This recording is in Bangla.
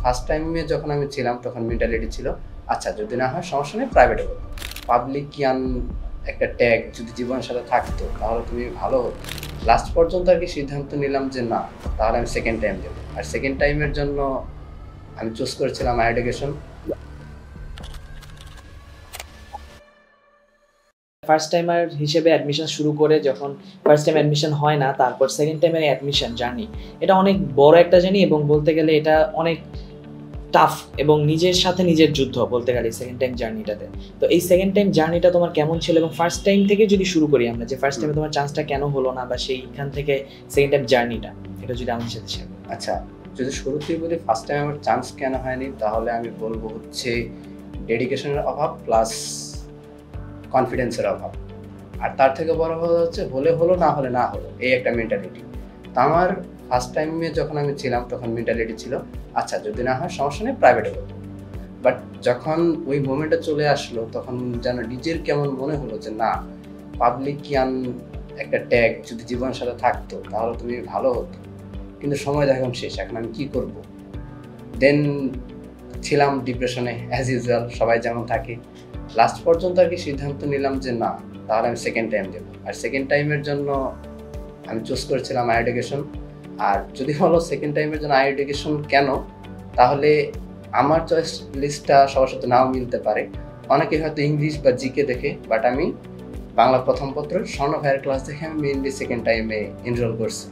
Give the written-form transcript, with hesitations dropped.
ফার্স্ট টাইমে যখন আমি ছিলাম তখন মেন্টালিটি ছিল আচ্ছা যদি না হয় সমস্যা নেই প্রাইভেটে করবো। পাবলিক জ্ঞান একটা ট্যাগ যদি জীবনের সাথে থাকতো তাহলে তুমি ভালো হতো। লাস্ট পর্যন্ত আর কি সিদ্ধান্ত নিলাম যে না, তাহলে আমি সেকেন্ড টাইম দেবো। আর সেকেন্ড টাইমের জন্য আমি চুজ করেছিলাম হায়ার এডুকেশন। ফার্স্ট টাইমার হিসেবে অ্যাডমিশন শুরু করে যখন ফার্স্ট টাইম অ্যাডমিশন হয় না, তারপর সেকেন্ড টাইমের অ্যাডমিশন জার্নি, এটা অনেক বড় একটা জার্নি এবং বলতে গেলে এটা অনেক টাফ এবং নিজের সাথে নিজের যুদ্ধ বলতে গেলে সেকেন্ড টাইম জার্নিটাতে। তো এই সেকেন্ড টাইম জার্নিটা তোমার কেমন ছিল এবং ফার্স্ট টাইম থেকে যদি শুরু করি আমরা, যে ফার্স্ট টাইমে তোমার চান্সটা কেন হলো না বা সেইখান থেকে সেকেন্ড টাইম জার্নিটা, এটা যদি আমাদের সাথে শেয়ার। আচ্ছা, যদি শুরুতেই বলি ফার্স্ট টাইম আমার চান্স কেন হয়নি, তাহলে আমি বলবো হচ্ছে ডেডিকেশনের অভাব প্লাস কনফিডেন্সের অভাব। আর তার থেকে বড় কথা হচ্ছে হলে হলো, না হলে না হলো, এই একটা মেন্টালিটি। তা আমার ফার্স্ট টাইমে যখন আমি ছিলাম তখন মেন্টালিটি ছিল আচ্ছা যদি না হয় সমস্যা নেই প্রাইভেটে করবো। বাট যখন ওই মোমেন্টটা চলে আসলো তখন যেন নিজের কেমন মনে হলো যে না, পাবলিক জ্ঞান একটা ট্যাগ যদি জীবনের সাথে থাকতো তাহলে তুমি ভালো হতো। কিন্তু সময় এখন শেষ, এখন আমি কী করব। দেন ছিলাম ডিপ্রেশনে অ্যাজ ইউজুয়াল, সবাই যেমন থাকে। লাস্ট পর্যন্ত আর কি সিদ্ধান্ত নিলাম যে না, তাহলে আমি সেকেন্ড টাইম দেবো। আর সেকেন্ড টাইমের জন্য আমি চুজ করেছিলাম হায়ার এডুকেশন। আর যদি বলো সেকেন্ড টাইমের জন্য হায়ার এডুকেশন কেন, তাহলে আমার চয়েস লিস্টটা সবার সাথে নাও মিলতে পারে। অনেকে হয়তো ইংলিশ বা জিকে দেখে, বাট আমি বাংলা প্রথম পত্র স্বর্ণ ভাইয়ের ক্লাস দেখে আমি মেইনলি সেকেন্ড টাইমে এনরোল করছি।